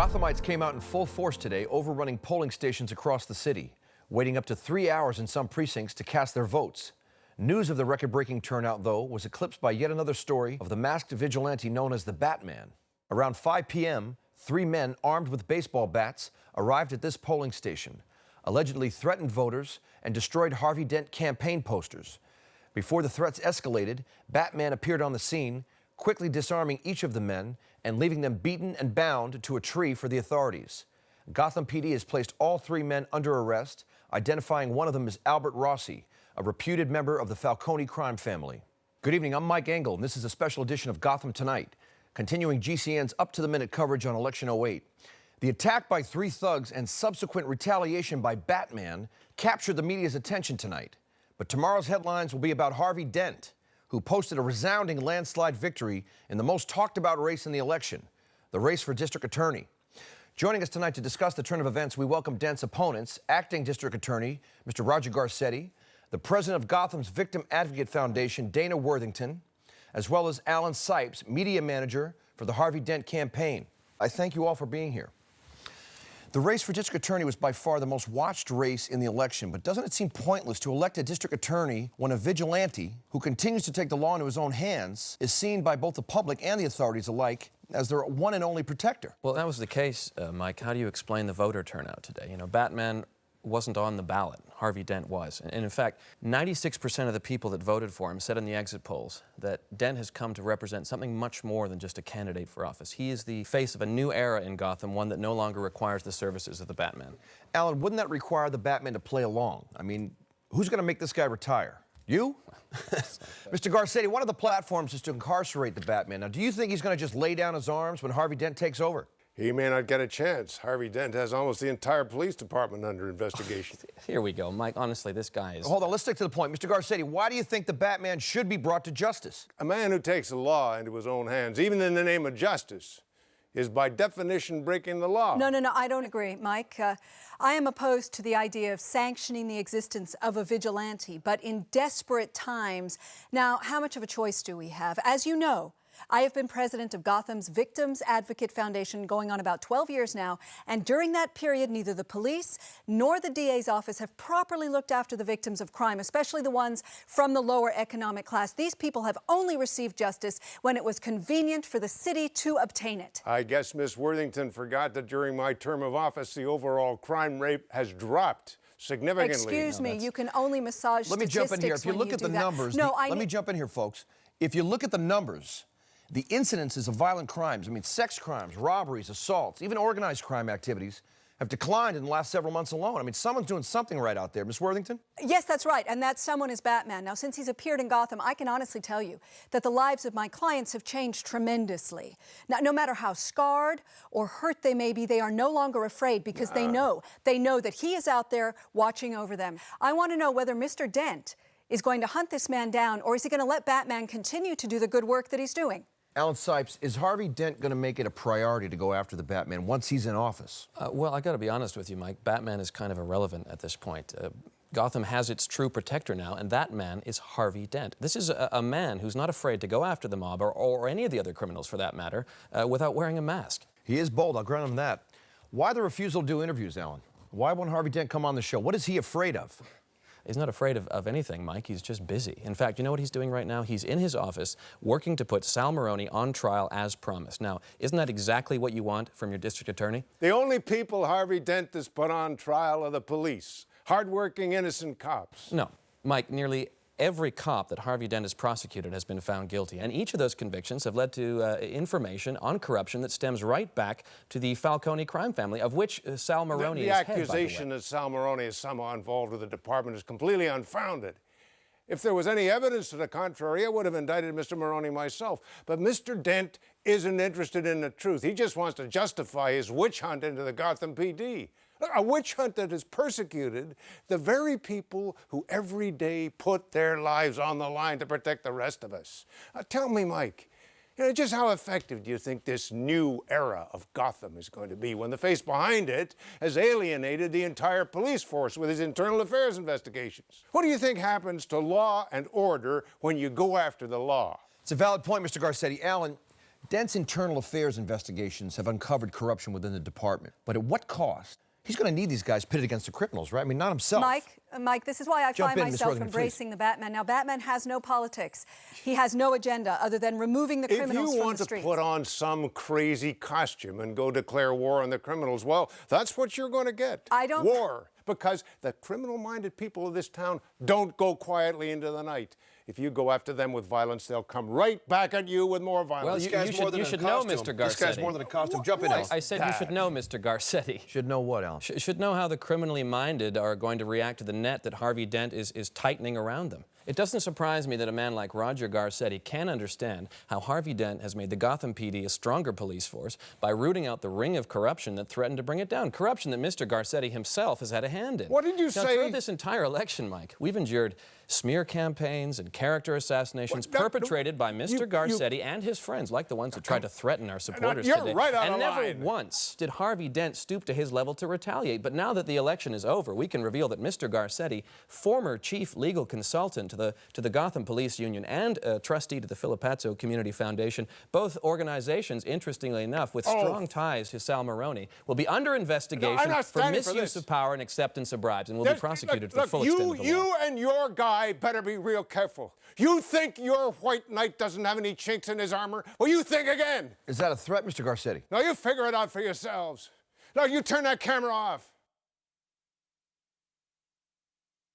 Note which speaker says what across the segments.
Speaker 1: Gothamites came out in full force today, overrunning polling stations across the city, waiting up to 3 hours in some precincts to cast their votes. News of the record-breaking turnout, though, was eclipsed by yet another story of the masked vigilante known as the Batman. Around 5 p.m., 3 men armed with baseball bats arrived at this polling station, allegedly threatened voters and destroyed Harvey Dent campaign posters. Before the threats escalated, Batman appeared on the scene, quickly disarming each of the men and leaving them beaten and bound to a tree for the authorities. Gotham PD has placed all 3 men under arrest, identifying one of them as Albert Rossi, a reputed member of the Falcone crime family. Good evening, I'm Mike Engel, and this is a special edition of Gotham Tonight, continuing GCN's up-to-the-minute coverage on Election '08. The attack by 3 thugs and subsequent retaliation by Batman captured the media's attention tonight. But tomorrow's headlines will be about Harvey Dent, who posted a resounding landslide victory in the most talked-about race in the election, the race for district attorney. Joining us tonight to discuss the turn of events, we welcome Dent's opponents, Acting District Attorney Mr. Roger Garcetti, the president of Gotham's Victim Advocate Foundation, Dana Worthington, as well as Alan Sipes, media manager for the Harvey Dent campaign. I thank you all for being here. The race for district attorney was by far the most watched race in the election, but doesn't it seem pointless to elect a district attorney when a vigilante who continues to take the law into his own hands is seen by both the public and the authorities alike as their one and only protector?
Speaker 2: Well, that was the case, Mike. How do you explain the voter turnout today? You know, Batman wasn't on the ballot. Harvey Dent was. And in fact, 96% of the people that voted for him said in the exit polls that Dent has come to represent something much more than just a candidate for office. He is the face of a new era in Gotham, one that no longer requires the services of the Batman.
Speaker 1: Alan, wouldn't that require the Batman to play along? I mean, who's going to make this guy retire? You? Mr. Garcetti, one of the platforms is to incarcerate the Batman. Now, do you think he's going to just lay down his arms when Harvey Dent takes over?
Speaker 3: He may not get a chance. Harvey Dent has almost the entire police department under investigation.
Speaker 2: Here we go, Mike. Honestly, this guy is...
Speaker 1: Hold on, let's stick to the point. Mr. Garcetti, why do you think the Batman should be brought to justice?
Speaker 3: A man who takes the law into his own hands, even in the name of justice, is by definition breaking the law.
Speaker 4: No, I don't agree, Mike. I am opposed to the idea of sanctioning the existence of a vigilante, but in desperate times. Now, how much of a choice do we have? As you know, I have been president of Gotham's Victims Advocate Foundation going on about 12 years now, and during that period, neither the police nor the DA's office have properly looked after the victims of crime, especially the ones from the lower economic class. These people have only received justice when it was convenient for the city to obtain it.
Speaker 3: I guess Ms. Worthington forgot that during my term of office, the overall crime rate has dropped significantly.
Speaker 4: Excuse me, you can only massage
Speaker 1: Let me jump in here. If you look at the numbers, let me jump in here, folks. If you look at the numbers, the incidences of violent crimes, I mean, sex crimes, robberies, assaults, even organized crime activities have declined in the last several months alone. I mean, someone's doing something right out there. Ms. Worthington?
Speaker 4: Yes, that's right, and that someone is Batman. Now, since he's appeared in Gotham, I can honestly tell you that the lives of my clients have changed tremendously. Now, no matter how scarred or hurt they may be, they are no longer afraid because they know that he is out there watching over them. I want to know whether Mr. Dent is going to hunt this man down, or is he going to let Batman continue to do the good work that he's doing?
Speaker 1: Alan Sipes, is Harvey Dent going to make it a priority to go after the Batman once he's in office?
Speaker 2: Well, I got to be honest with you, Mike. Batman is kind of irrelevant at this point. Gotham has its true protector now, and that man is Harvey Dent. This is a man who's not afraid to go after the mob, or any of the other criminals for that matter, without wearing a mask.
Speaker 1: He is bold, I'll grant him that. Why the refusal to do interviews, Alan? Why won't Harvey Dent come on the show? What is he afraid of?
Speaker 2: He's not afraid of anything, Mike. He's just busy. In fact, you know what he's doing right now? He's in his office working to put Sal Maroni on trial as promised. Now, isn't that exactly what you want from your district attorney?
Speaker 3: The only people Harvey Dent has put on trial are the police. Hardworking, innocent cops.
Speaker 2: No, Mike, nearly every cop that Harvey Dent has prosecuted has been found guilty, and each of those convictions have led to information on corruption that stems right back to the Falcone crime family, of which Sal Maroni is head, by the way.
Speaker 3: The accusation that Sal Maroni is somehow involved with the department is completely unfounded. If there was any evidence to the contrary, I would have indicted Mr. Maroni myself. But Mr. Dent isn't interested in the truth. He just wants to justify his witch hunt into the Gotham PD. A witch hunt that has persecuted the very people who every day put their lives on the line to protect the rest of us. Tell me, Mike, just how effective do you think this new era of Gotham is going to be when the face behind it has alienated the entire police force with his internal affairs investigations? What do you think happens to law and order when you go after the law?
Speaker 1: It's a valid point, Mr. Garcetti. Alan, Dent's internal affairs investigations have uncovered corruption within the department. But at what cost? He's going to need these guys pitted against the criminals, right? I mean, not himself.
Speaker 4: Mike, this is why I find myself embracing the Batman. Now, Batman has no politics. He has no agenda other than removing the criminals from the streets.
Speaker 3: If you want to put on some crazy costume and go declare war on the criminals, well, that's what you're going to get. War. Because the criminal-minded people of this town don't go quietly into the night. If you go after them with violence, they'll come right back at you with more violence.
Speaker 2: Well, you should know, Mr. Garcetti.
Speaker 1: This guy's more than a costume. Jump in, Al.
Speaker 2: I said you should know, Mr. Garcetti.
Speaker 1: Should know what, Al?
Speaker 2: Should know how the criminally minded are going to react to the net that Harvey Dent is tightening around them. It doesn't surprise me that a man like Roger Garcetti can understand how Harvey Dent has made the Gotham PD a stronger police force by rooting out the ring of corruption that threatened to bring it down. Corruption that Mr. Garcetti himself has had a hand in.
Speaker 3: What did you say?
Speaker 2: Throughout this entire election, Mike, we've endured smear campaigns and character assassinations perpetrated by Mr. Garcetti and his friends, like the ones who tried to threaten our supporters today.
Speaker 3: Right out
Speaker 2: and
Speaker 3: of
Speaker 2: never
Speaker 3: line.
Speaker 2: once did Harvey Dent stoop to his level to retaliate. But now that the election is over, we can reveal that Mr. Garcetti, former chief legal consultant to the Gotham Police Union and trustee to the Filipazzo Community Foundation, both organizations, interestingly enough, with strong ties to Sal Maroni, will be under investigation for misuse of power and acceptance of bribes, and will be prosecuted for the full extent of the law.
Speaker 3: You and your guy better be real careful. You think your white knight doesn't have any chinks in his armor? Well, you think again.
Speaker 1: Is that a threat, Mr. Garcetti?
Speaker 3: Now, you figure it out for yourselves. Now, you turn that camera off.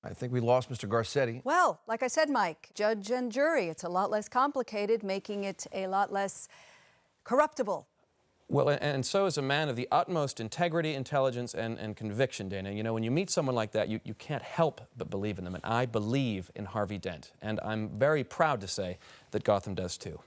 Speaker 1: I think we lost Mr. Garcetti.
Speaker 4: Well, like I said, Mike, judge and jury, it's a lot less complicated, making it a lot less corruptible.
Speaker 2: Well, and so is a man of the utmost integrity, intelligence, and conviction, Dana. You know, when you meet someone like that, you can't help but believe in them. And I believe in Harvey Dent. And I'm very proud to say that Gotham does too.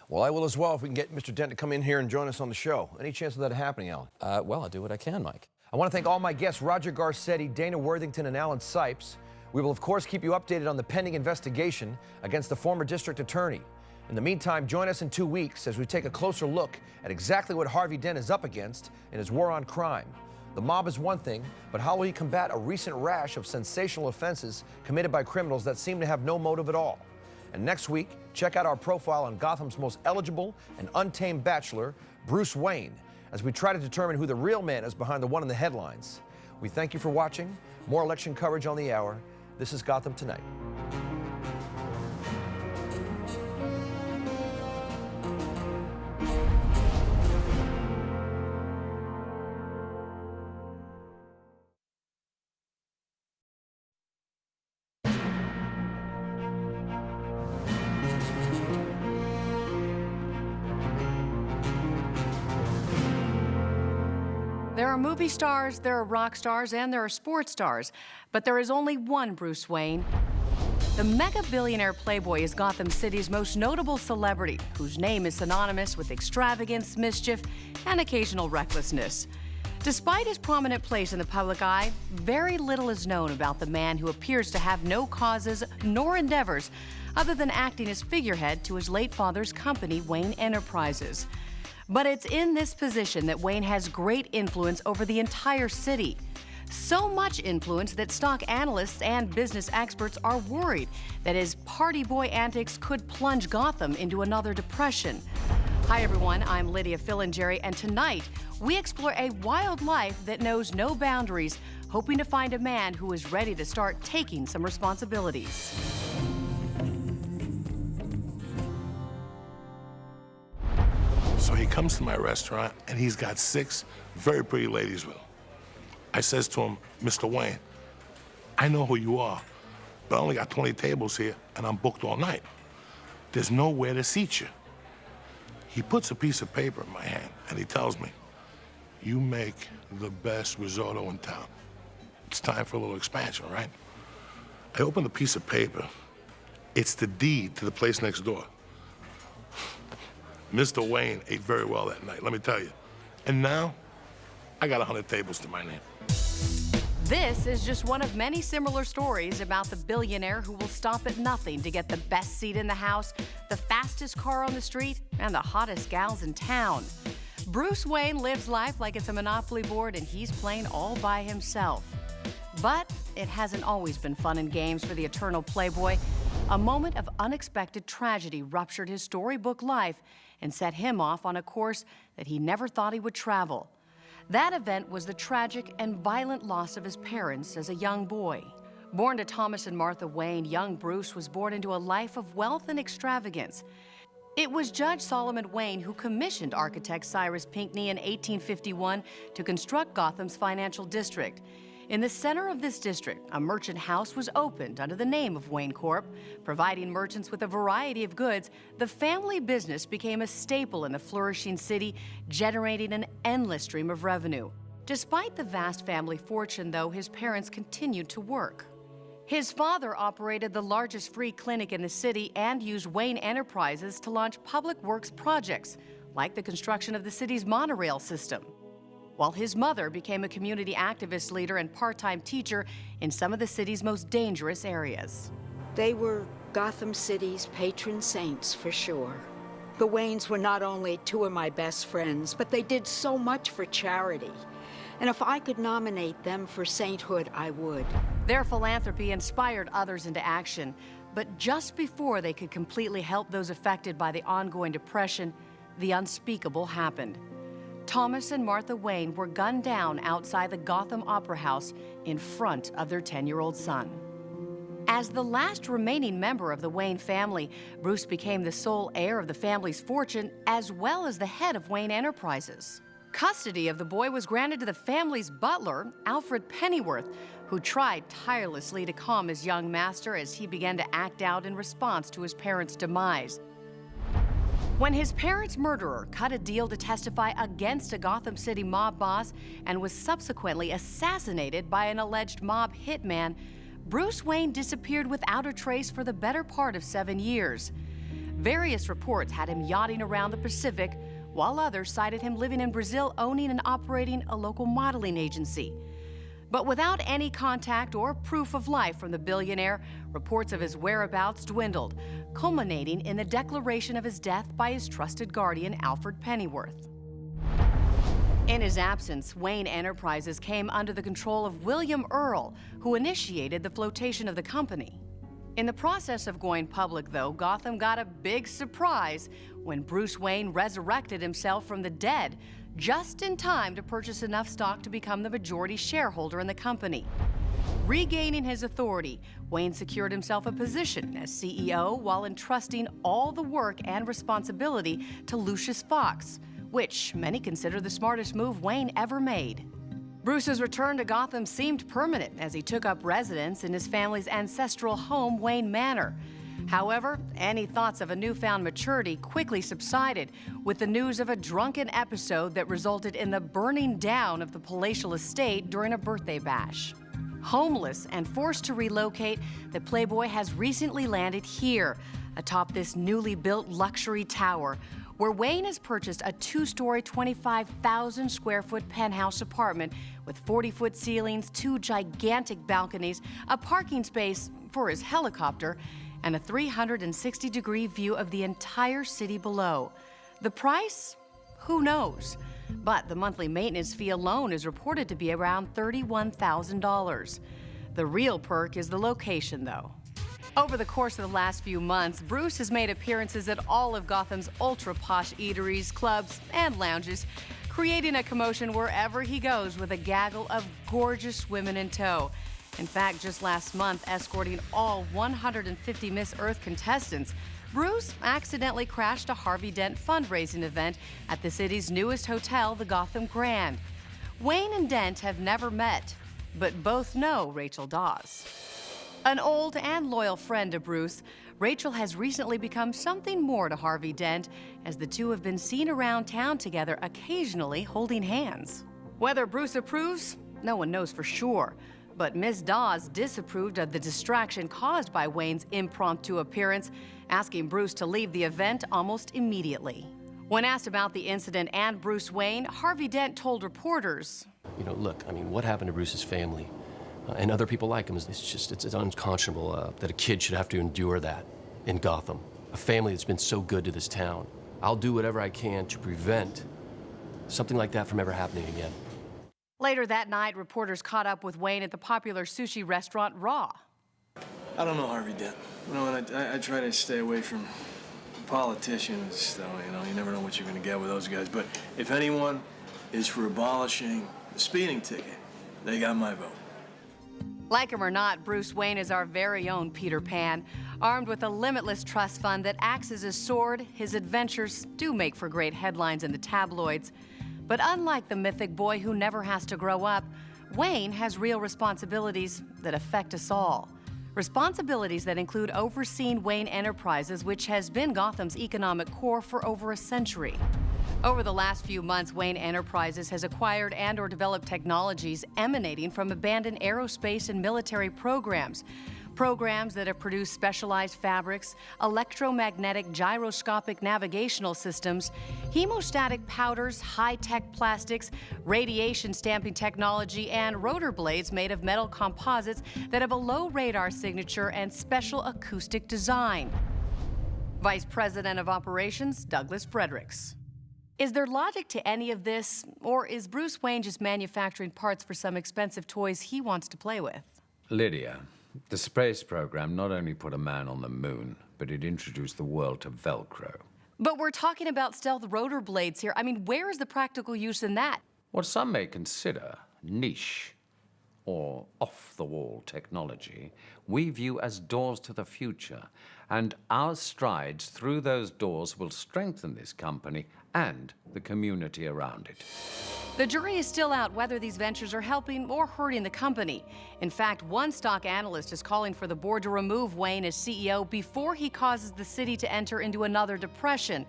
Speaker 1: Well, I will as well if we can get Mr. Dent to come in here and join us on the show. Any chance of that happening, Alan?
Speaker 2: Well, I'll do what I can, Mike.
Speaker 1: I want to thank all my guests, Roger Garcetti, Dana Worthington, and Alan Sipes. We will, of course, keep you updated on the pending investigation against the former district attorney. In the meantime, join us in 2 weeks as we take a closer look at exactly what Harvey Dent is up against in his war on crime. The mob is one thing, but how will he combat a recent rash of sensational offenses committed by criminals that seem to have no motive at all? And next week, check out our profile on Gotham's most eligible and untamed bachelor, Bruce Wayne, as we try to determine who the real man is behind the one in the headlines. We thank you for watching. More election coverage on the hour. This is Gotham Tonight.
Speaker 5: There are movie stars, there are rock stars, and there are sports stars. But there is only one Bruce Wayne. The mega-billionaire playboy is Gotham City's most notable celebrity, whose name is synonymous with extravagance, mischief, and occasional recklessness. Despite his prominent place in the public eye, very little is known about the man who appears to have no causes nor endeavors other than acting as figurehead to his late father's company, Wayne Enterprises. But it's in this position that Wayne has great influence over the entire city. So much influence that stock analysts and business experts are worried that his party boy antics could plunge Gotham into another depression. Hi everyone, I'm Lydia Filingeri, and tonight we explore a wild life that knows no boundaries, hoping to find a man who is ready to start taking some responsibilities.
Speaker 6: So he comes to my restaurant, and he's got 6 very pretty ladies with him. I says to him, Mr. Wayne, I know who you are, but I only got 20 tables here, and I'm booked all night. There's nowhere to seat you. He puts a piece of paper in my hand, and he tells me, you make the best risotto in town. It's time for a little expansion, right? I open the piece of paper. It's the deed to the place next door. Mr. Wayne ate very well that night, let me tell you. And now, I got 100 tables to my name.
Speaker 5: This is just one of many similar stories about the billionaire who will stop at nothing to get the best seat in the house, the fastest car on the street, and the hottest gals in town. Bruce Wayne lives life like it's a Monopoly board and he's playing all by himself. But it hasn't always been fun and games for the eternal playboy. A moment of unexpected tragedy ruptured his storybook life and set him off on a course that he never thought he would travel. That event was the tragic and violent loss of his parents as a young boy. Born to Thomas and Martha Wayne, young Bruce was born into a life of wealth and extravagance. It was Judge Solomon Wayne who commissioned architect Cyrus Pinckney in 1851 to construct Gotham's financial district. In the center of this district, a merchant house was opened under the name of Wayne Corp. Providing merchants with a variety of goods, the family business became a staple in the flourishing city, generating an endless stream of revenue. Despite the vast family fortune, though, his parents continued to work. His father operated the largest free clinic in the city and used Wayne Enterprises to launch public works projects, like the construction of the city's monorail system, while his mother became a community activist leader and part-time teacher in some of the city's most dangerous areas.
Speaker 7: They were Gotham City's patron saints, for sure. The Waynes were not only two of my best friends, but they did so much for charity. And if I could nominate them for sainthood, I would.
Speaker 5: Their philanthropy inspired others into action, but just before they could completely help those affected by the ongoing depression, the unspeakable happened. Thomas and Martha Wayne were gunned down outside the Gotham Opera House in front of their 10-year-old son. As the last remaining member of the Wayne family, Bruce became the sole heir of the family's fortune, as well as the head of Wayne Enterprises. Custody of the boy was granted to the family's butler, Alfred Pennyworth, who tried tirelessly to calm his young master as he began to act out in response to his parents' demise. When his parents' murderer cut a deal to testify against a Gotham City mob boss and was subsequently assassinated by an alleged mob hitman, Bruce Wayne disappeared without a trace for the better part of 7 years. Various reports had him yachting around the Pacific, while others cited him living in Brazil, owning and operating a local modeling agency. But without any contact or proof of life from the billionaire, reports of his whereabouts dwindled, culminating in the declaration of his death by his trusted guardian, Alfred Pennyworth. In his absence, Wayne Enterprises came under the control of William Earl, who initiated the flotation of the company. In the process of going public, though, Gotham got a big surprise when Bruce Wayne resurrected himself from the dead, just in time to purchase enough stock to become the majority shareholder in the company. Regaining his authority, Wayne secured himself a position as CEO while entrusting all the work and responsibility to Lucius Fox, which many consider the smartest move Wayne ever made. Bruce's return to Gotham seemed permanent as he took up residence in his family's ancestral home, Wayne Manor. However, any thoughts of a newfound maturity quickly subsided with the news of a drunken episode that resulted in the burning down of the palatial estate during a birthday bash. Homeless and forced to relocate, the Playboy has recently landed here, atop this newly built luxury tower, where Wayne has purchased a 2-story, 25,000-square-foot penthouse apartment with 40-foot ceilings, 2 gigantic balconies, a parking space for his helicopter, and a 360-degree view of the entire city below. The price? Who knows? But the monthly maintenance fee alone is reported to be around $31,000. The real perk is the location, though. Over the course of the last few months, Bruce has made appearances at all of Gotham's ultra-posh eateries, clubs, and lounges, creating a commotion wherever he goes with a gaggle of gorgeous women in tow. In fact, just last month, escorting all 150 Miss Earth contestants, Bruce accidentally crashed a Harvey Dent fundraising event at the city's newest hotel, the Gotham Grand. Wayne and Dent have never met, but both know Rachel Dawes. An old and loyal friend to Bruce, Rachel has recently become something more to Harvey Dent, as the two have been seen around town together, occasionally holding hands. Whether Bruce approves, no one knows for sure. But Ms. Dawes disapproved of the distraction caused by Wayne's impromptu appearance, asking Bruce to leave the event almost immediately. When asked about the incident and Bruce Wayne, Harvey Dent told reporters,
Speaker 8: Look, what happened to Bruce's family and other people like him, it's unconscionable that a kid should have to endure that in Gotham. A family that's been so good to this town. I'll do whatever I can to prevent something like that from ever happening again.
Speaker 5: Later that night, reporters caught up with Wayne at the popular sushi restaurant Raw.
Speaker 9: I don't know Harvey Dent. And I try to stay away from Politicians, though, you know, you never know what you're going to get with those guys. But if anyone is for abolishing the speeding ticket, they got my vote.
Speaker 5: Like him or not, Bruce Wayne is our very own Peter Pan. Armed with a limitless trust fund that acts as his sword, his adventures do make for great headlines in the tabloids. But unlike the mythic boy who never has to grow up, Wayne has real responsibilities that affect us all. Responsibilities that include overseeing Wayne Enterprises, which has been Gotham's economic core for over a century. Over the last few months, Wayne Enterprises has acquired and/or developed technologies emanating from abandoned aerospace and military programs. Programs that have produced specialized fabrics, electromagnetic gyroscopic navigational systems, hemostatic powders, high-tech plastics, radiation stamping technology, and rotor blades made of metal composites that have a low radar signature and special acoustic design. Vice President of Operations, Douglas Fredericks. Is there logic to any of this, or is Bruce Wayne just manufacturing parts for some expensive toys he wants to play with?
Speaker 10: Lydia, the space program not only put a man on the moon, but it introduced the world to Velcro.
Speaker 5: But we're talking about stealth rotor blades here. I mean, where is the practical use in that?
Speaker 10: What some may consider niche or off-the-wall technology, we view as doors to the future, and our strides through those doors will strengthen this company and the community around it.
Speaker 5: The jury is still out whether these ventures are helping or hurting the company. In fact, one stock analyst is calling for the board to remove Wayne as CEO before he causes the city to enter into another depression.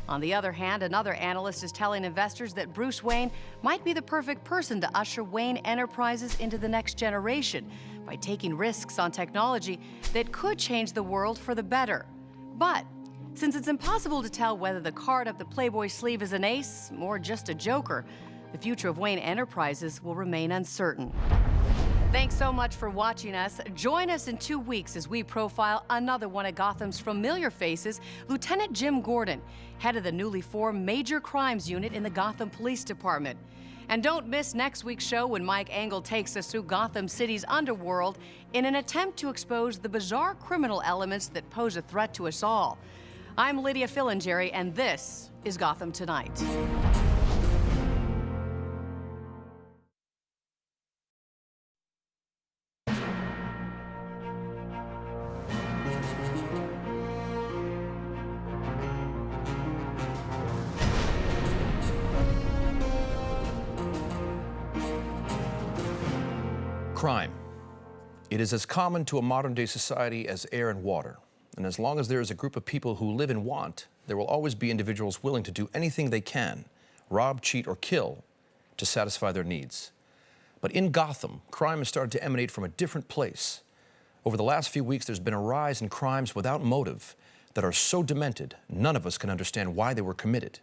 Speaker 5: On the other hand, another analyst is telling investors that Bruce Wayne might be the perfect person to usher Wayne Enterprises into the next generation by taking risks on technology that could change the world for the better. But since it's impossible to tell whether the card up the Playboy sleeve is an ace or just a joker, the future of Wayne Enterprises will remain uncertain. Thanks so much for watching us. Join us in 2 weeks as we profile another one of Gotham's familiar faces, Lieutenant Jim Gordon, head of the newly formed Major Crimes Unit in the Gotham Police Department. And don't miss next week's show when Mike Engel takes us through Gotham City's underworld in an attempt to expose the bizarre criminal elements that pose a threat to us all. I'm Lydia Fillingerry, and this is Gotham Tonight.
Speaker 1: Crime. It is as common to a modern-day society as air and water. And as long as there is a group of people who live in want, there will always be individuals willing to do anything they can, rob, cheat, or kill, to satisfy their needs. But in Gotham, crime has started to emanate from a different place. Over the last few weeks, there's been a rise in crimes without motive that are so demented, none of us can understand why they were committed.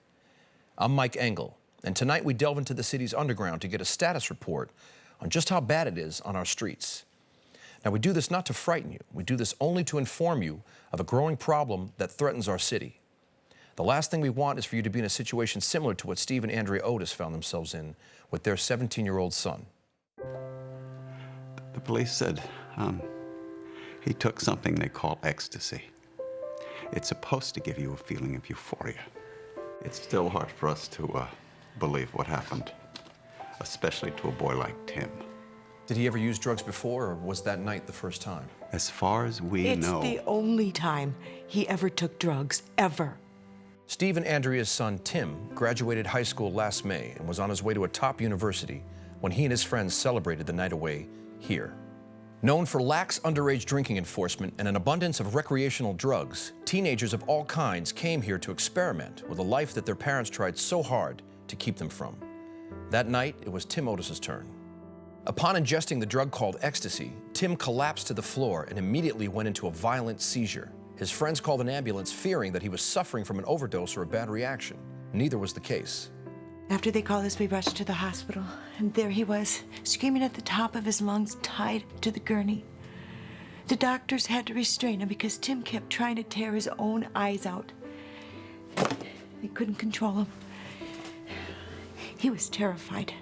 Speaker 1: I'm Mike Engel, and tonight we delve into the city's underground to get a status report on just how bad it is on our streets. Now, we do this not to frighten you. We do this only to inform you of a growing problem that threatens our city. The last thing we want is for you to be in a situation similar to what Steve and Andrea Otis found themselves in with their 17-year-old son.
Speaker 11: The police said he took something they call ecstasy. It's supposed to give you a feeling of euphoria. It's still hard for us to believe what happened, especially to a boy like Tim.
Speaker 1: Did he ever use drugs before, or was that night the first time?
Speaker 11: As far as we know...
Speaker 12: It's the only time he ever took drugs, ever.
Speaker 1: Steve and Andrea's son, Tim, graduated high school last May and was on his way to a top university when he and his friends celebrated the night away here. Known for lax underage drinking enforcement and an abundance of recreational drugs, teenagers of all kinds came here to experiment with a life that their parents tried so hard to keep them from. That night, it was Tim Otis's turn. Upon ingesting the drug called ecstasy, Tim collapsed to the floor and immediately went into a violent seizure. His friends called an ambulance, fearing that he was suffering from an overdose or a bad reaction. Neither was the case.
Speaker 12: After they called us, we rushed to the hospital, and there he was, screaming at the top of his lungs, tied to the gurney. The doctors had to restrain him because Tim kept trying to tear his own eyes out. They couldn't control him. He was terrified.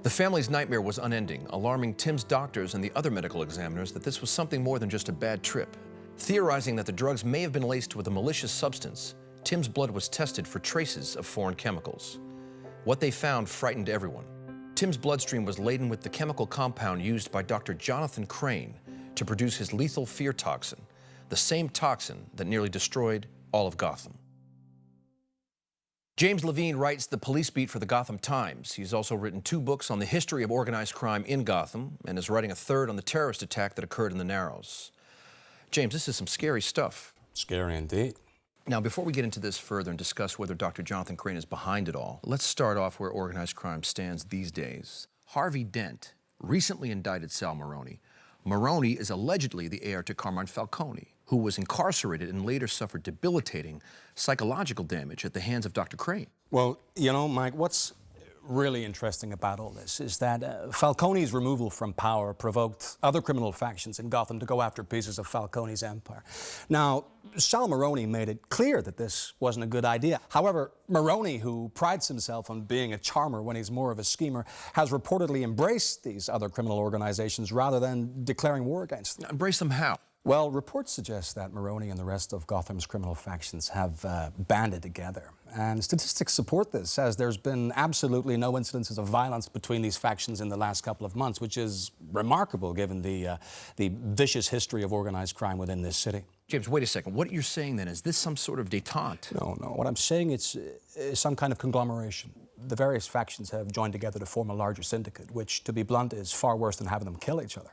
Speaker 1: The family's nightmare was unending, alarming Tim's doctors and the other medical examiners that this was something more than just a bad trip. Theorizing that the drugs may have been laced with a malicious substance, Tim's blood was tested for traces of foreign chemicals. What they found frightened everyone. Tim's bloodstream was laden with the chemical compound used by Dr. Jonathan Crane to produce his lethal fear toxin, the same toxin that nearly destroyed all of Gotham. James Levine writes the police beat for the Gotham Times. He's also written 2 books on the history of organized crime in Gotham and is writing a 3rd on the terrorist attack that occurred in the Narrows. James, this is some scary stuff.
Speaker 13: Scary indeed.
Speaker 1: Now, before we get into this further and discuss whether Dr. Jonathan Crane is behind it all, let's start off where organized crime stands these days. Harvey Dent recently indicted Sal Maroni. Maroni is allegedly the heir to Carmine Falcone, who was incarcerated and later suffered debilitating psychological damage at the hands of Dr. Crane.
Speaker 13: Well, you know, Mike, what's really interesting about all this is that Falcone's removal from power provoked other criminal factions in Gotham to go after pieces of Falcone's empire. Now, Sal Maroni made it clear that this wasn't a good idea. However, Maroni, who prides himself on being a charmer when he's more of a schemer, has reportedly embraced these other criminal organizations rather than declaring war against them.
Speaker 1: Embrace them how?
Speaker 13: Well, reports suggest that Maroni and the rest of Gotham's criminal factions have banded together. And statistics support this, as there's been absolutely no incidences of violence between these factions in the last couple of months, which is remarkable given the vicious history of organized crime within this city.
Speaker 1: James, wait a second. What you're saying then, is this some sort of détente?
Speaker 13: No. What I'm saying is some kind of conglomeration. The various factions have joined together to form a larger syndicate, which, to be blunt, is far worse than having them kill each other.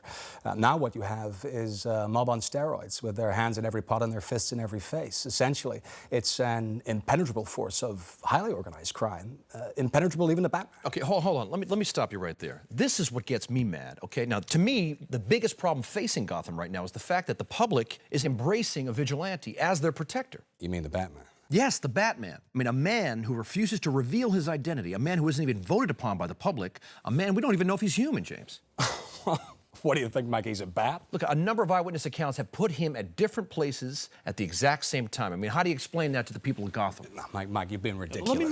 Speaker 13: Now what you have is a mob on steroids, with their hands in every pot and their fists in every face. Essentially, it's an impenetrable force of highly organized crime, impenetrable even to Batman.
Speaker 1: Okay, hold on. Let me stop you right there. This is what gets me mad, okay? Now, to me, the biggest problem facing Gotham right now is the fact that the public is embracing a vigilante as their protector.
Speaker 13: You mean the Batman?
Speaker 1: Yes, the Batman. I mean, a man who refuses to reveal his identity, a man who isn't even voted upon by the public, a man we don't even know if he's human, James.
Speaker 13: What do you think, Mike? He's a bat?
Speaker 1: Look, a number of eyewitness accounts have put him at different places at the exact same time. I mean, how do you explain that to the people of Gotham?
Speaker 13: Mike, you've been ridiculous.
Speaker 1: Let me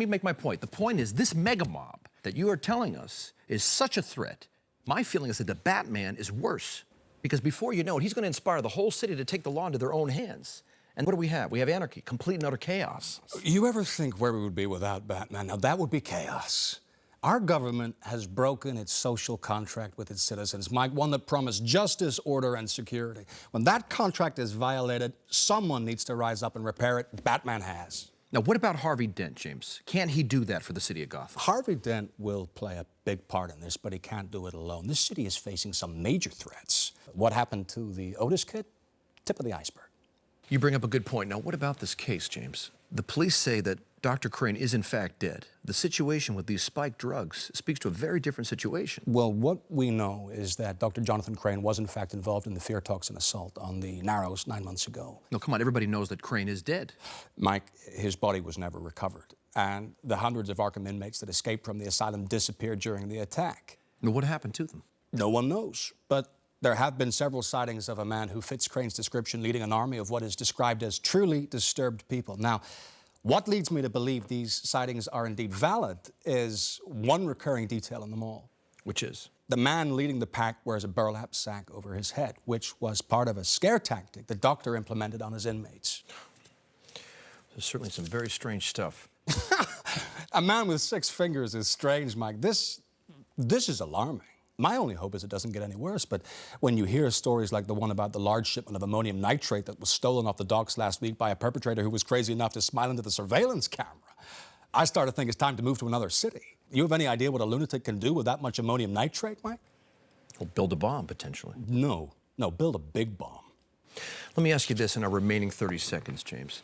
Speaker 1: make my point. The point is, this mega mob that you are telling us is such a threat. My feeling is that the Batman is worse, because before you know it, he's going to inspire the whole city to take the law into their own hands. And what do we have? We have anarchy, complete and utter chaos.
Speaker 13: You ever think where we would be without Batman? Now, that would be chaos. Our government has broken its social contract with its citizens, Mike, one that promised justice, order, and security. When that contract is violated, someone needs to rise up and repair it. Batman has.
Speaker 1: Now, what about Harvey Dent, James? Can't he do that for the city of Gotham?
Speaker 13: Harvey Dent will play a big part in this, but he can't do it alone. This city is facing some major threats. What happened to the Otis kid? Tip of the iceberg.
Speaker 1: You bring up a good point. Now, what about this case, James? The police say that Dr. Crane is in fact dead. The situation with these spiked drugs speaks to a very different situation.
Speaker 13: Well, what we know is that Dr. Jonathan Crane was in fact involved in the fear toxin assault on the Narrows 9 months ago.
Speaker 1: No, come on, everybody knows that Crane is dead.
Speaker 13: Mike, his body was never recovered, and the hundreds of Arkham inmates that escaped from the asylum disappeared during the attack.
Speaker 1: Now, what happened to them?
Speaker 13: No one knows, but there have been several sightings of a man who fits Crane's description, leading an army of what is described as truly disturbed people. Now, what leads me to believe these sightings are indeed valid is one recurring detail in them all.
Speaker 1: Which is?
Speaker 13: The man leading the pack wears a burlap sack over his head, which was part of a scare tactic the doctor implemented on his inmates.
Speaker 1: There's certainly some very strange stuff.
Speaker 13: A man with 6 fingers is strange, Mike. This is alarming. My only hope is it doesn't get any worse, but when you hear stories like the one about the large shipment of ammonium nitrate that was stolen off the docks last week by a perpetrator who was crazy enough to smile into the surveillance camera, I start to think it's time to move to another city. You have any idea what a lunatic can do with that much ammonium nitrate, Mike?
Speaker 1: Well, build a bomb, potentially.
Speaker 13: No, build a big bomb.
Speaker 1: Let me ask you this in our remaining 30 seconds, James.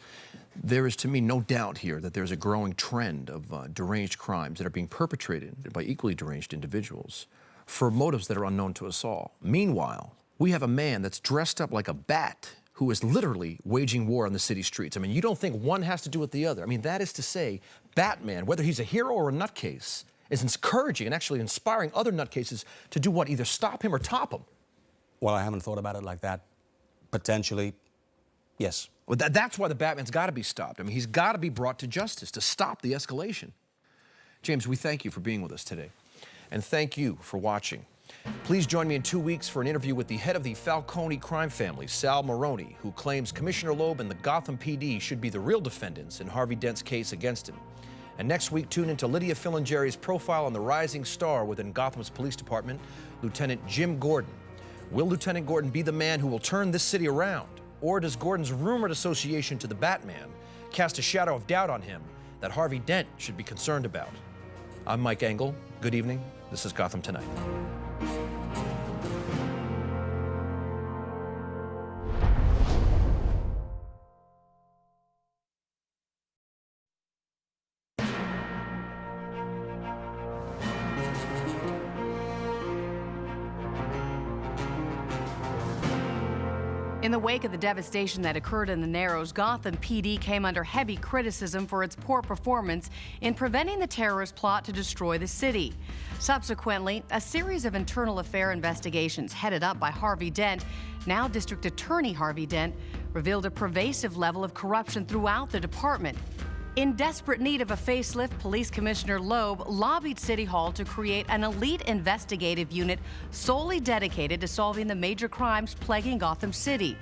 Speaker 1: There is, to me, no doubt here that there's a growing trend of deranged crimes that are being perpetrated by equally deranged individuals for motives that are unknown to us all. Meanwhile, we have a man that's dressed up like a bat who is literally waging war on the city streets. I mean, you don't think one has to do with the other. I mean, that is to say, Batman, whether he's a hero or a nutcase, is encouraging and actually inspiring other nutcases to do what? Either stop him or top him.
Speaker 13: Well, I haven't thought about it like that. Potentially, yes.
Speaker 1: Well, that's why the Batman's got to be stopped. I mean, he's got to be brought to justice to stop the escalation. James, we thank you for being with us today. And thank you for watching. Please join me in 2 weeks for an interview with the head of the Falcone crime family, Sal Maroney, who claims Commissioner Loeb and the Gotham PD should be the real defendants in Harvey Dent's case against him. And next week, tune into Lydia Filingeri's profile on the rising star within Gotham's police department, Lieutenant Jim Gordon. Will Lieutenant Gordon be the man who will turn this city around? Or does Gordon's rumored association to the Batman cast a shadow of doubt on him that Harvey Dent should be concerned about? I'm Mike Engel. Good evening. This is Gotham Tonight.
Speaker 5: In the wake of the devastation that occurred in the Narrows, Gotham PD came under heavy criticism for its poor performance in preventing the terrorist plot to destroy the city. Subsequently, a series of internal affair investigations headed up by Harvey Dent, now District Attorney Harvey Dent, revealed a pervasive level of corruption throughout the department. In desperate need of a facelift, Police Commissioner Loeb lobbied City Hall to create an elite investigative unit solely dedicated to solving the major crimes plaguing Gotham City.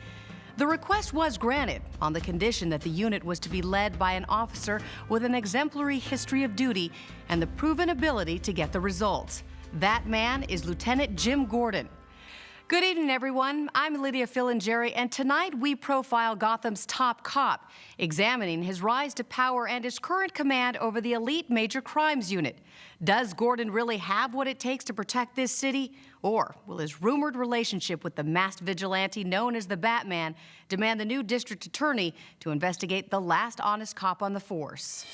Speaker 5: The request was granted on the condition that the unit was to be led by an officer with an exemplary history of duty and the proven ability to get the results. That man is Lieutenant Jim Gordon. Good evening, everyone. I'm Lydia Filingeri, and tonight we profile Gotham's top cop, examining his rise to power and his current command over the elite major crimes unit. Does Gordon really have what it takes to protect this city? Or will his rumored relationship with the masked vigilante known as the Batman demand the new district attorney to investigate the last honest cop on the force?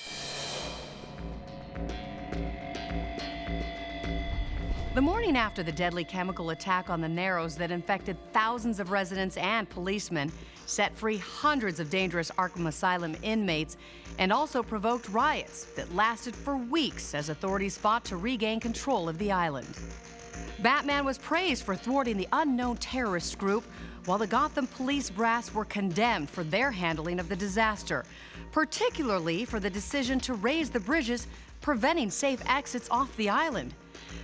Speaker 5: The morning after the deadly chemical attack on the Narrows that infected thousands of residents and policemen, set free hundreds of dangerous Arkham Asylum inmates, and also provoked riots that lasted for weeks as authorities fought to regain control of the island. Batman was praised for thwarting the unknown terrorist group, while the Gotham police brass were condemned for their handling of the disaster, particularly for the decision to raise the bridges, preventing safe exits off the island.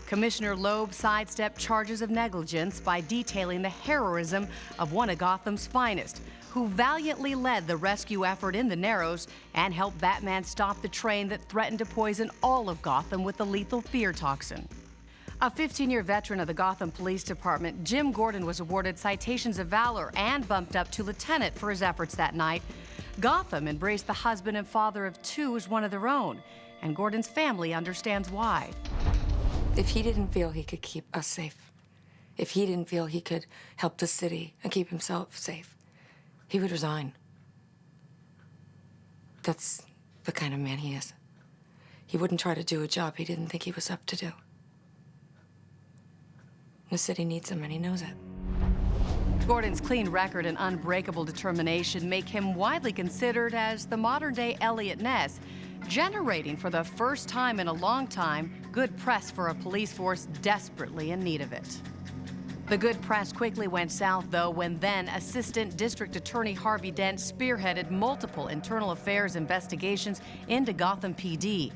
Speaker 5: Commissioner Loeb sidestepped charges of negligence by detailing the heroism of one of Gotham's finest, who valiantly led the rescue effort in the Narrows and helped Batman stop the train that threatened to poison all of Gotham with the lethal fear toxin. A 15-year veteran of the Gotham Police Department, Jim Gordon was awarded citations of valor and bumped up to lieutenant for his efforts that night. Gotham embraced the husband and father of two as one of their own, and Gordon's family understands why.
Speaker 14: If he didn't feel he could keep us safe, if he didn't feel he could help the city and keep himself safe, he would resign. That's the kind of man he is. He wouldn't try to do a job he didn't think he was up to do. The city needs him, and he knows it.
Speaker 5: Gordon's clean record and unbreakable determination make him widely considered as the modern-day Elliot Ness, generating for the first time in a long time good press for a police force desperately in need of it. The good press quickly went south, though, when then Assistant District Attorney Harvey Dent spearheaded multiple internal affairs investigations into Gotham PD.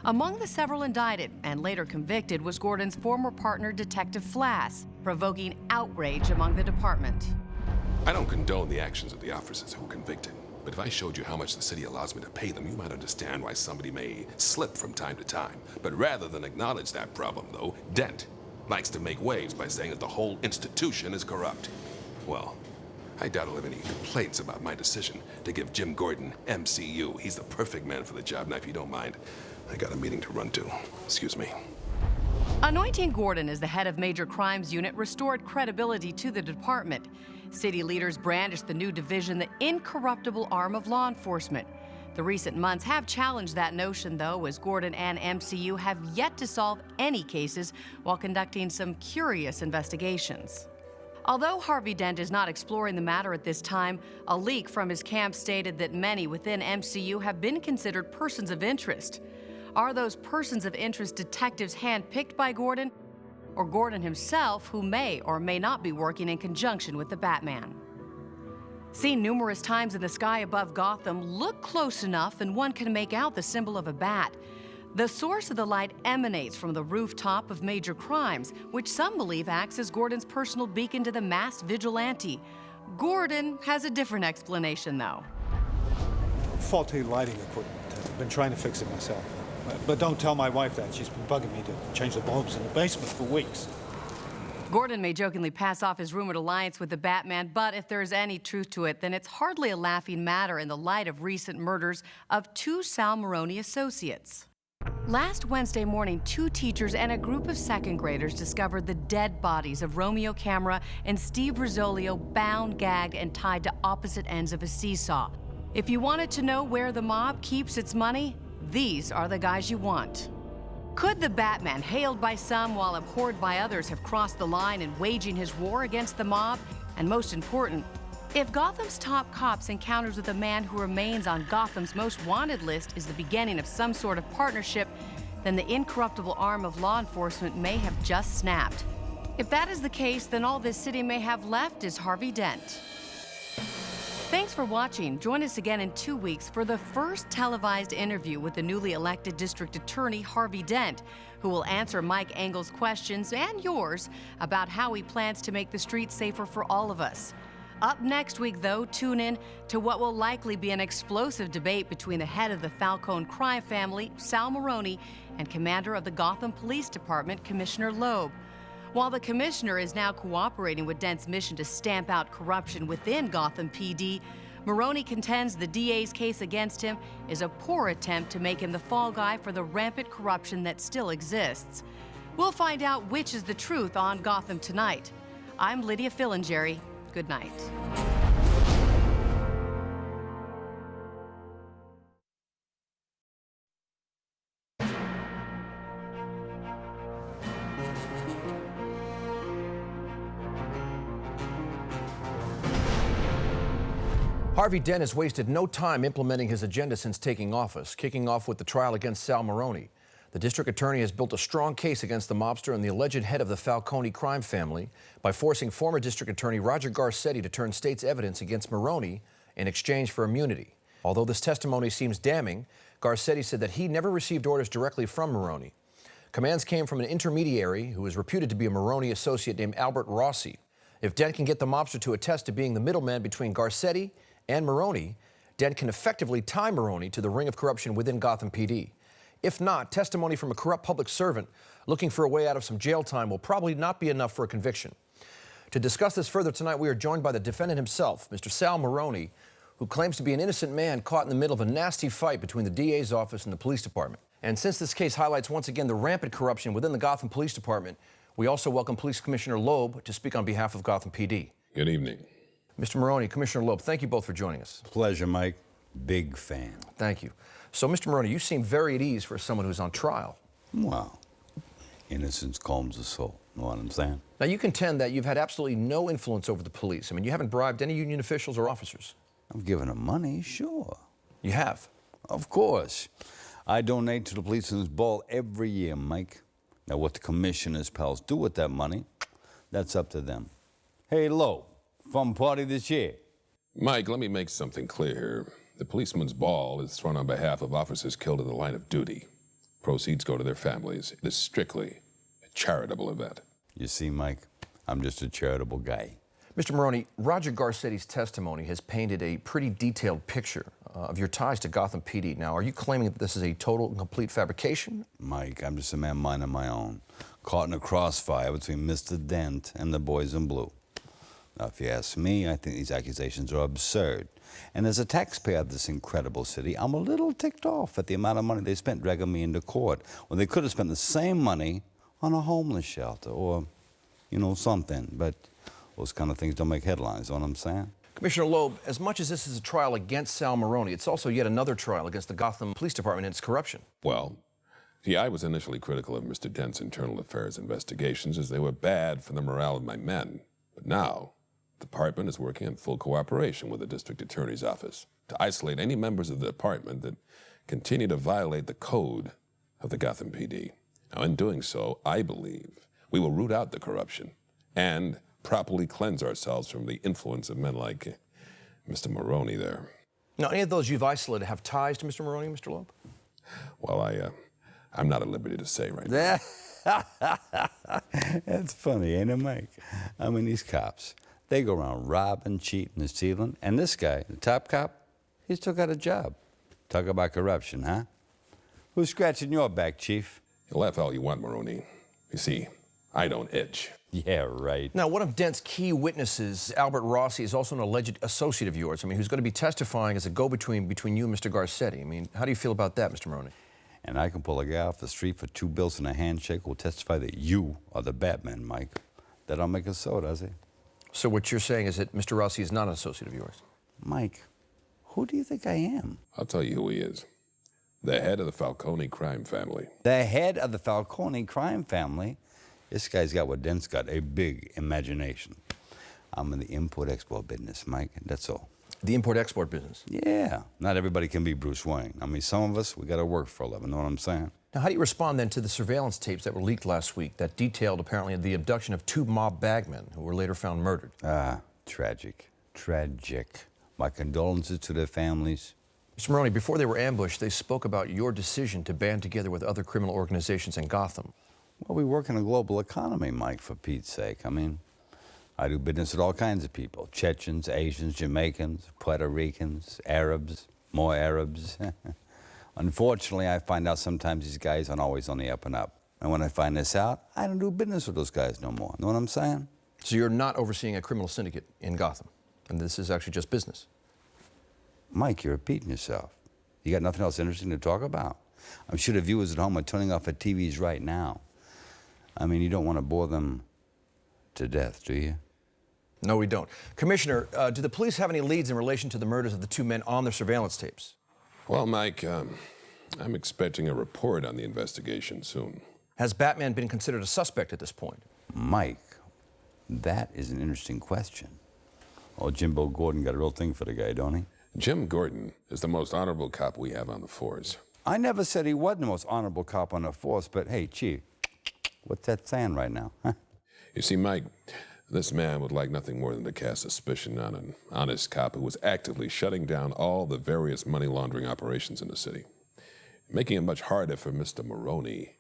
Speaker 5: Among the several indicted and later convicted was Gordon's former partner, Detective Flass, provoking outrage among the department.
Speaker 15: I don't condone the actions of the officers who were convicted. But if I showed you how much the city allows me to pay them, you might understand why somebody may slip from time to time. But rather than acknowledge that problem, though, Dent likes to make waves by saying that the whole institution is corrupt. Well, I doubt he'll have any complaints about my decision to give Jim Gordon MCU. He's the perfect man for the job. Now, if you don't mind, I got a meeting to run to. Excuse me.
Speaker 5: Anointing Gordon as the head of Major Crimes Unit restored credibility to the department. City leaders brandished the new division the incorruptible arm of law enforcement. The recent months have challenged that notion, though, as Gordon and MCU have yet to solve any cases while conducting some curious investigations. Although Harvey Dent is not exploring the matter at this time, a leak from his camp stated that many within MCU have been considered persons of interest. Are those persons of interest detectives handpicked by Gordon, or Gordon himself, who may or may not be working in conjunction with the Batman? Seen numerous times in the sky above Gotham, look close enough and one can make out the symbol of a bat. The source of the light emanates from the rooftop of Major Crimes, which some believe acts as Gordon's personal beacon to the masked vigilante. Gordon has a different explanation, though.
Speaker 16: Faulty lighting equipment. I've been trying to fix it myself. But don't tell my wife that. She's been bugging me to change the bulbs in the basement for weeks.
Speaker 5: Gordon may jokingly pass off his rumored alliance with the Batman, but if there's any truth to it, then it's hardly a laughing matter in the light of recent murders of 2 Sal Maroni associates. Last Wednesday morning, 2 teachers and a group of second graders discovered the dead bodies of Romeo Camera and Steve Rizzolio, bound, gagged, and tied to opposite ends of a seesaw. If you wanted to know where the mob keeps its money, these are the guys you want. Could the Batman, hailed by some while abhorred by others, have crossed the line in waging his war against the mob? And most important, if Gotham's top cops encounters with a man who remains on Gotham's most wanted list is the beginning of some sort of partnership, then the incorruptible arm of law enforcement may have just snapped. If that is the case, then all this city may have left is Harvey Dent. Thanks for watching. Join us again in 2 weeks for the first televised interview with the newly elected District Attorney Harvey Dent, who will answer Mike Engel's questions and yours about how he plans to make the streets safer for all of us. Up next week, though, tune in to what will likely be an explosive debate between the head of the Falcone crime family, Sal Maroni, and commander of the Gotham Police Department, Commissioner Loeb. While the commissioner is now cooperating with Dent's mission to stamp out corruption within Gotham PD, Maroni contends the DA's case against him is a poor attempt to make him the fall guy for the rampant corruption that still exists. We'll find out which is the truth on Gotham Tonight. I'm Lydia Fillingerry. Good night.
Speaker 1: Harvey Dent has wasted no time implementing his agenda since taking office, kicking off with the trial against Sal Maroni. The district attorney has built a strong case against the mobster and the alleged head of the Falcone crime family by forcing former district attorney Roger Garcetti to turn state's evidence against Maroni in exchange for immunity. Although this testimony seems damning, Garcetti said that he never received orders directly from Maroni. Commands came from an intermediary who is reputed to be a Maroni associate named Albert Rossi. If Dent can get the mobster to attest to being the middleman between Garcetti and Maroni, Dent can effectively tie Maroni to the ring of corruption within Gotham PD. If not, testimony from a corrupt public servant looking for a way out of some jail time will probably not be enough for a conviction. To discuss this further tonight, we are joined by the defendant himself, Mr. Sal Maroni, who claims to be an innocent man caught in the middle of a nasty fight between the DA's office and the police department. And since this case highlights once again the rampant corruption within the Gotham Police Department, we also welcome Police Commissioner Loeb to speak on behalf of Gotham PD.
Speaker 15: Good evening.
Speaker 1: Mr. Maroni, Commissioner Loeb, thank you both for joining us.
Speaker 17: Pleasure, Mike. Big fan.
Speaker 1: Thank you. So, Mr. Maroni, you seem very at ease for someone who's on trial.
Speaker 17: Well, innocence calms the soul. Know what I'm saying?
Speaker 1: Now, you contend that you've had absolutely no influence over the police. I mean, you haven't bribed any union officials or officers.
Speaker 17: I've given them money, sure.
Speaker 1: You have?
Speaker 17: Of course. I donate to the policeman's ball every year, Mike. Now, what the commissioner's pals do with that money, that's up to them. Hey, Loeb. Fun party this year.
Speaker 15: Mike, let me make something clear here. The policeman's ball is thrown on behalf of officers killed in the line of duty. Proceeds go to their families. It is strictly a charitable event.
Speaker 17: You see, Mike, I'm just a charitable guy.
Speaker 1: Mr. Maroni, Roger Garcetti's testimony has painted a pretty detailed picture of your ties to Gotham PD. Now, are you claiming that this is a total and complete fabrication?
Speaker 17: Mike, I'm just a man minding my own, caught in a crossfire between Mr. Dent and the boys in blue. Now, if you ask me, I think these accusations are absurd. And as a taxpayer of this incredible city, I'm a little ticked off at the amount of money they spent dragging me into court when they could have spent the same money on a homeless shelter or, you know, something. But those kind of things don't make headlines, you know what I'm saying?
Speaker 1: Commissioner Loeb, as much as this is a trial against Sal Maroni, it's also yet another trial against the Gotham Police Department and its corruption.
Speaker 15: Well, see, I was initially critical of Mr. Dent's internal affairs investigations as they were bad for the morale of my men. But now, the department is working in full cooperation with the district attorney's office to isolate any members of the department that continue to violate the code of the Gotham PD. Now, in doing so, I believe we will root out the corruption and properly cleanse ourselves from the influence of men like Mr. Maroni there.
Speaker 1: Now, any of those you've isolated have ties to Mr. Maroni, Mr. Loeb?
Speaker 15: Well, I'm not at liberty to say right now.
Speaker 17: That's funny, ain't it, Mike? I mean, these cops, they go around robbing, cheating, and stealing. And this guy, the top cop, he still got a job. Talk about corruption, huh? Who's scratching your back, Chief?
Speaker 15: You laugh all you want, Maroney. You see, I don't itch.
Speaker 17: Yeah, right.
Speaker 1: Now, one of Dent's key witnesses, Albert Rossi, is also an alleged associate of yours. I mean, who's going to be testifying as a go-between between you and Mr. Garcetti. I mean, how do you feel about that, Mr. Maroney?
Speaker 17: And I can pull a guy off the street for 2 bills and a handshake who will testify that you are the Batman, Mike. That don't make it so, does it?
Speaker 1: So what you're saying is that Mr. Rossi is not an associate of yours?
Speaker 17: Mike, who do you think I am?
Speaker 15: I'll tell you who he is. The head of the Falcone crime family.
Speaker 17: The head of the Falcone crime family? This guy's got what Dent's got, a big imagination. I'm in the import-export business, Mike, that's all.
Speaker 1: The import-export business?
Speaker 17: Yeah. Not everybody can be Bruce Wayne. I mean, some of us, we got to work for a living, know what I'm saying?
Speaker 1: Now, how do you respond then to the surveillance tapes that were leaked last week that detailed apparently the abduction of 2 mob bagmen who were later found murdered?
Speaker 17: Ah, tragic. Tragic. My condolences to their families.
Speaker 1: Mr. Maroney, before they were ambushed, they spoke about your decision to band together with other criminal organizations in Gotham.
Speaker 17: Well, we work in a global economy, Mike, for Pete's sake. I mean, I do business with all kinds of people. Chechens, Asians, Jamaicans, Puerto Ricans, Arabs, more Arabs. Unfortunately, I find out sometimes these guys aren't always on the up and up. And when I find this out, I don't do business with those guys no more. Know what I'm saying?
Speaker 1: So you're not overseeing a criminal syndicate in Gotham, and this is actually just business?
Speaker 17: Mike, you're repeating yourself. You got nothing else interesting to talk about? I'm sure the viewers at home are turning off their TVs right now. I mean, you don't want to bore them to death, do you?
Speaker 1: No, we don't. Commissioner, do the police have any leads in relation to the murders of the 2 men on their surveillance tapes?
Speaker 15: Well, Mike, I'm expecting a report on the investigation soon.
Speaker 1: Has Batman been considered a suspect at this point?
Speaker 17: Mike, that is an interesting question. Oh, Jimbo Gordon got a real thing for the guy, don't he?
Speaker 15: Jim Gordon is the most honorable cop we have on the force.
Speaker 17: I never said he wasn't the most honorable cop on the force, but hey, Chief, what's that saying right now? Huh?
Speaker 15: You see, Mike, this man would like nothing more than to cast suspicion on an honest cop who was actively shutting down all the various money laundering operations in the city, making it much harder for Mr. Maroney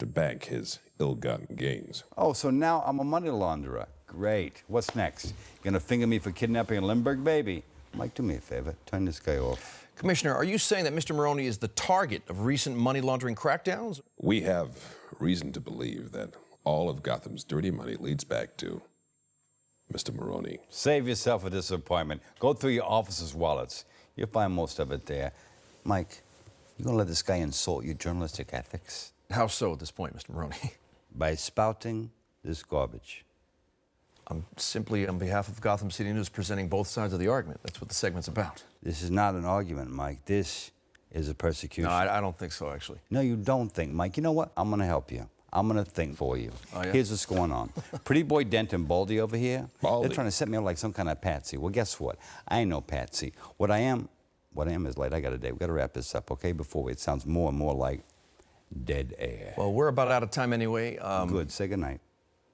Speaker 15: to bank his ill-gotten gains.
Speaker 17: Oh, so now I'm a money launderer. Great. What's next? You gonna finger me for kidnapping a Lindbergh baby? Mike, do me a favor. Turn this guy off.
Speaker 1: Commissioner, are you saying that Mr. Maroney is the target of recent money laundering crackdowns?
Speaker 15: We have reason to believe that all of Gotham's dirty money leads back to Mr. Maroney.
Speaker 17: Save yourself a disappointment. Go through your officers' wallets. You'll find most of it there. Mike, you gonna let this guy insult your journalistic ethics?
Speaker 1: How so at this point, Mr. Maroney?
Speaker 17: By spouting this garbage.
Speaker 1: I'm simply, on behalf of Gotham City News, presenting both sides of the argument. That's what the segment's about.
Speaker 17: This is not an argument, Mike. This is a persecution.
Speaker 1: No, I don't think so, actually.
Speaker 17: No, you don't think, Mike. You know what? I'm gonna help you. I'm gonna think for you.
Speaker 1: Oh, yeah?
Speaker 17: Here's what's going on. Pretty boy Dent and Baldy over here,
Speaker 15: Baldy?
Speaker 17: they're trying to set me up like some kind of patsy. Well, guess what? I ain't no patsy. What I am is late. I got a date. We gotta wrap this up, okay? Before it sounds more and more like dead air.
Speaker 1: Well, we're about out of time anyway.
Speaker 17: Good. Say goodnight.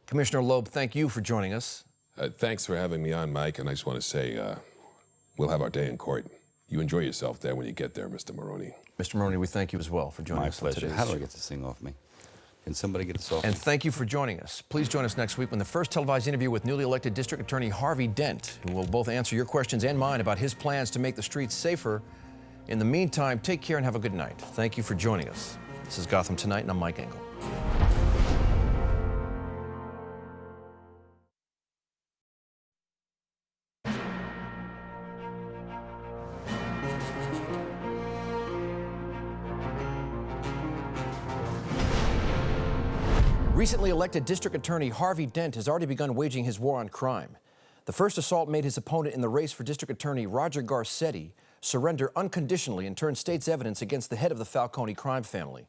Speaker 1: Commissioner Loeb, thank you for joining us.
Speaker 15: Thanks for having me on, Mike, and I just want to say we'll have our day in court. You enjoy yourself there when you get there, Mr. Maroney.
Speaker 1: Mr. Maroney, we thank you as well for joining
Speaker 17: My
Speaker 1: us.
Speaker 17: pleasure.
Speaker 1: Today's
Speaker 17: How do I
Speaker 1: show.
Speaker 17: get this thing off me? Can somebody get this off
Speaker 1: And
Speaker 17: me?
Speaker 1: thank you for joining us. Please join us next week when the first televised interview with newly elected District Attorney Harvey Dent, who will both answer your questions and mine about his plans to make the streets safer. In the meantime, take care and have a good night. Thank you for joining us. This is Gotham Tonight, and I'm Mike Engel. Recently elected District Attorney Harvey Dent has already begun waging his war on crime. The first assault made his opponent in the race for District Attorney, Roger Garcetti, surrender unconditionally and turn state's evidence against the head of the Falcone crime family.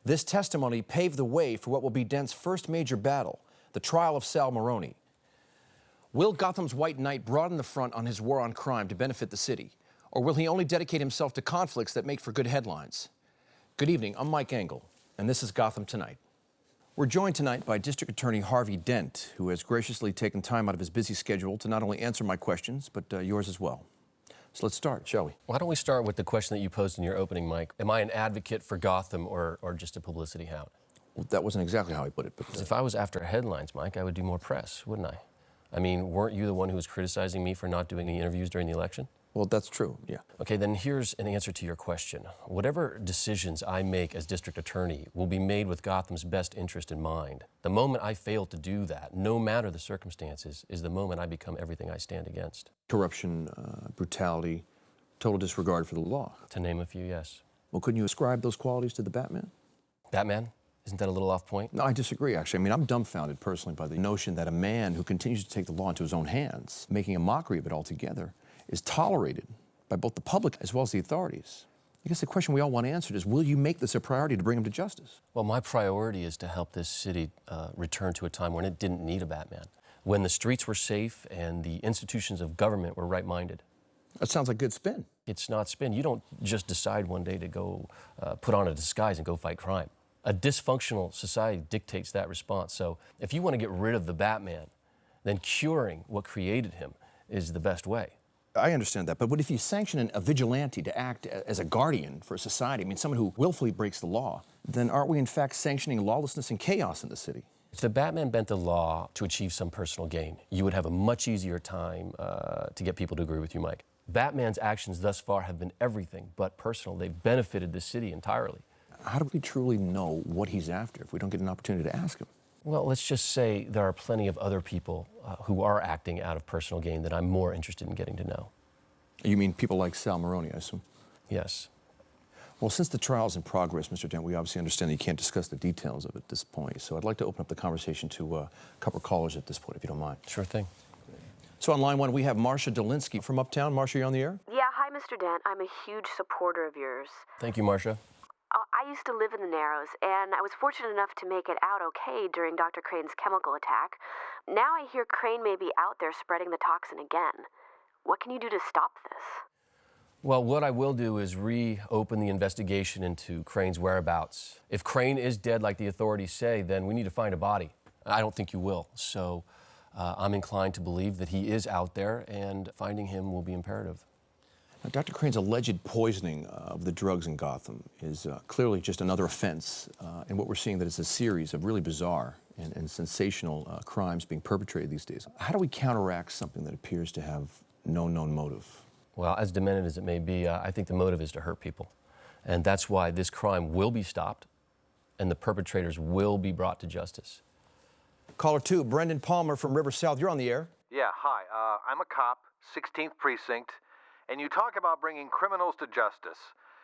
Speaker 1: This testimony paved the way for what will be Dent's first major battle, the trial of Sal Maroney. Will Gotham's White Knight broaden the front on his war on crime to benefit the city? Or will he only dedicate himself to conflicts that make for good headlines? Good evening, I'm Mike Engel, and this is Gotham Tonight. We're joined tonight by District Attorney Harvey Dent, who has graciously taken time out of his busy schedule to not only answer my questions, but yours as well. So let's start, shall we?
Speaker 8: Why don't we start with the question that you posed in your opening, Mike? Am I an advocate for Gotham or just a publicity hound?
Speaker 1: Well, that wasn't exactly how I put it, but...
Speaker 8: If I was after headlines, Mike, I would do more press, wouldn't I? I mean, weren't you the one who was criticizing me for not doing the interviews during the election?
Speaker 1: Well, that's true, yeah.
Speaker 8: Okay, then here's an answer to your question. Whatever decisions I make as district attorney will be made with Gotham's best interest in mind. The moment I fail to do that, no matter the circumstances, is the moment I become everything I stand against.
Speaker 1: Corruption, brutality, total disregard for the law.
Speaker 8: To name a few, yes.
Speaker 1: Well, couldn't you ascribe those qualities to the Batman?
Speaker 8: Batman? Isn't that a little off point?
Speaker 1: No, I disagree, actually. I mean, I'm dumbfounded personally by the notion that a man who continues to take the law into his own hands, making a mockery of it altogether, is tolerated by both the public as well as the authorities. I guess the question we all want answered is, will you make this a priority to bring him to justice?
Speaker 8: Well, my priority is to help this city return to a time when it didn't need a Batman, when the streets were safe and the institutions of government were right-minded.
Speaker 1: That sounds like good spin.
Speaker 8: It's not spin. You don't just decide one day to go put on a disguise and go fight crime. A dysfunctional society dictates that response. So if you want to get rid of the Batman, then curing what created him is the best way.
Speaker 1: I understand that, but what if you sanction a vigilante to act as a guardian for a society? I mean, someone who willfully breaks the law, then aren't we in fact sanctioning lawlessness and chaos in the city?
Speaker 8: If the Batman bent the law to achieve some personal gain, you would have a much easier time to get people to agree with you, Mike. Batman's actions thus far have been everything but personal. They've benefited the city entirely.
Speaker 1: How do we truly know what he's after if we don't get an opportunity to ask him?
Speaker 8: Well, let's just say there are plenty of other people who are acting out of personal gain that I'm more interested in getting to know.
Speaker 1: You mean people like Sal Maroni, I assume?
Speaker 8: Yes.
Speaker 1: Well, since the trial's in progress, Mr. Dent, we obviously understand that you can't discuss the details of it at this point, so I'd like to open up the conversation to a couple of callers at this point, if you don't mind.
Speaker 8: Sure thing.
Speaker 1: So on line one, we have Marcia Dolinsky from Uptown. Marcia, you're on the air?
Speaker 18: Yeah, hi, Mr. Dent. I'm a huge supporter of yours.
Speaker 8: Thank you, Marcia.
Speaker 18: I used to live in the Narrows, and I was fortunate enough to make it out okay during Dr. Crane's chemical attack. Now I hear Crane may be out there spreading the toxin again. What can you do to stop this?
Speaker 8: Well, what I will do is reopen the investigation into Crane's whereabouts. If Crane is dead like the authorities say, then we need to find a body. I don't think you will, so I'm inclined to believe that he is out there, and finding him will be imperative.
Speaker 1: Now, Dr. Crane's alleged poisoning of the drugs in Gotham is clearly just another offense, and what we're seeing that is a series of really bizarre and sensational crimes being perpetrated these days. How do we counteract something that appears to have no known motive?
Speaker 8: Well, as demented as it may be, I think the motive is to hurt people. And that's why this crime will be stopped and the perpetrators will be brought to justice.
Speaker 1: Caller 2, Brendan Palmer from River South. You're on the air.
Speaker 19: Yeah, hi. I'm a cop, 16th Precinct, and you talk about bringing criminals to justice.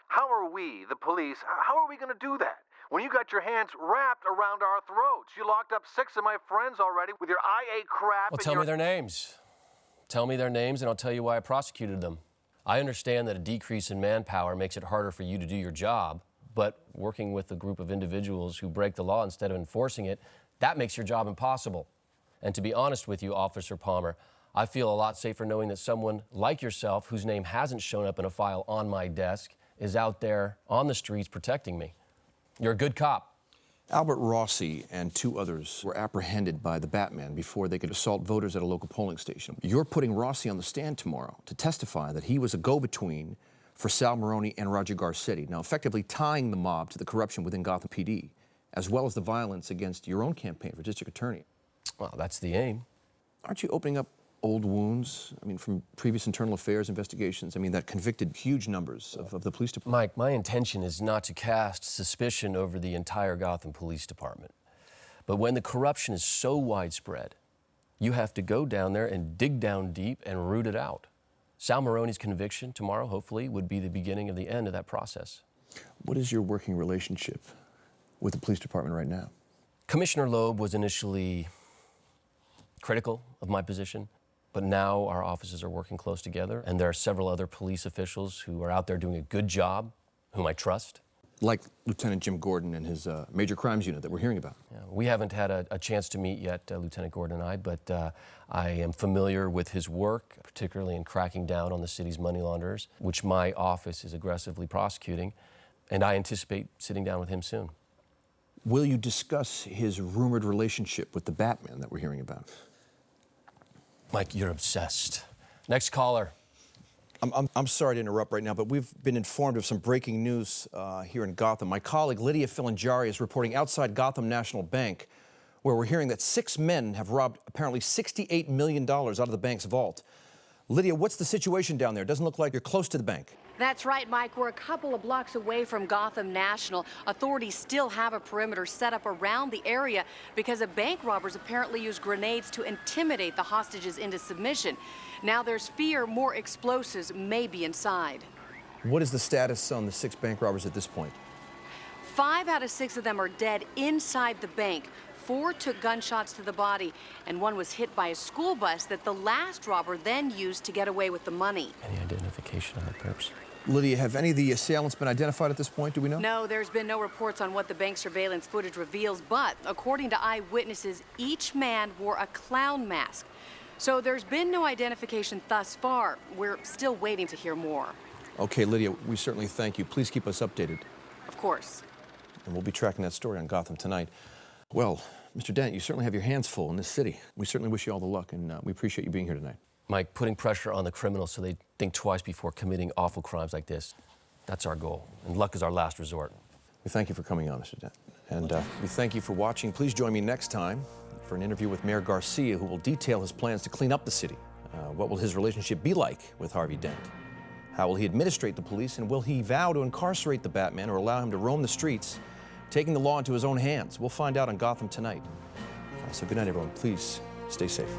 Speaker 19: How are we, the police, how are we going to do that? When you got your hands wrapped around our throats, you locked up 6 of my friends already with your IA crap.
Speaker 8: Well, tell me their names. Tell me their names and I'll tell you why I prosecuted them. I understand that a decrease in manpower makes it harder for you to do your job, but working with a group of individuals who break the law instead of enforcing it, that makes your job impossible. And to be honest with you, Officer Palmer, I feel a lot safer knowing that someone like yourself, whose name hasn't shown up in a file on my desk, is out there on the streets protecting me. You're a good cop.
Speaker 1: Albert Rossi and 2 others were apprehended by the Batman before they could assault voters at a local polling station. You're putting Rossi on the stand tomorrow to testify that he was a go-between for Sal Maroni and Roger Garcetti, now effectively tying the mob to the corruption within Gotham PD, as well as the violence against your own campaign for district attorney.
Speaker 8: Well, that's the aim.
Speaker 1: Aren't you opening up old wounds, I mean, from previous internal affairs investigations, I mean, that convicted huge numbers of the police department?
Speaker 8: Mike, my intention is not to cast suspicion over the entire Gotham Police Department. But when the corruption is so widespread, you have to go down there and dig down deep and root it out. Sal Maroni's conviction tomorrow, hopefully, would be the beginning of the end of that process.
Speaker 1: What is your working relationship with the police department right now?
Speaker 8: Commissioner Loeb was initially critical of my position. But now our offices are working close together, and there are several other police officials who are out there doing a good job, whom I trust.
Speaker 1: Like Lieutenant Jim Gordon and his major crimes unit that we're hearing about.
Speaker 8: Yeah, we haven't had a chance to meet yet, Lieutenant Gordon and I, but I am familiar with his work, particularly in cracking down on the city's money launderers, which my office is aggressively prosecuting, and I anticipate sitting down with him soon.
Speaker 1: Will you discuss his rumored relationship with the Batman that we're hearing about?
Speaker 8: Mike, you're obsessed. Next caller.
Speaker 1: I'm sorry to interrupt right now, but we've been informed of some breaking news here in Gotham. My colleague Lydia Filangiari is reporting outside Gotham National Bank, where we're hearing that 6 men have robbed apparently $68 million out of the bank's vault. Lydia, what's the situation down there? Doesn't look like you're close to the bank.
Speaker 5: That's right, Mike. We're a couple of blocks away from Gotham National. Authorities still have a perimeter set up around the area because the bank robbers apparently used grenades to intimidate the hostages into submission. Now there's fear more explosives may be inside.
Speaker 1: What is the status on the 6 bank robbers at this point?
Speaker 5: 5 out of 6 of them are dead inside the bank. 4 took gunshots to the body, and 1 was hit by a school bus that the last robber then used to get away with the money.
Speaker 8: Any identification on the perps?
Speaker 1: Lydia, have any of the assailants been identified at this point? Do we know?
Speaker 5: No, there's been no reports on what the bank surveillance footage reveals, but according to eyewitnesses, each man wore a clown mask. So there's been no identification thus far. We're still waiting to hear more.
Speaker 1: Okay, Lydia, we certainly thank you. Please keep us updated.
Speaker 5: Of course.
Speaker 1: And we'll be tracking that story on Gotham tonight. Well, Mr. Dent, you certainly have your hands full in this city. We certainly wish you all the luck, and we appreciate you being here tonight.
Speaker 8: Mike, putting pressure on the criminals so they think twice before committing awful crimes like this. That's our goal, and luck is our last resort.
Speaker 1: We thank you for coming on, Mr. Dent. And we thank you for watching. Please join me next time for an interview with Mayor Garcia, who will detail his plans to clean up the city. What will his relationship be like with Harvey Dent? How will he administrate the police, and will he vow to incarcerate the Batman or allow him to roam the streets, taking the law into his own hands? We'll find out on Gotham tonight. So good night, everyone. Please stay safe.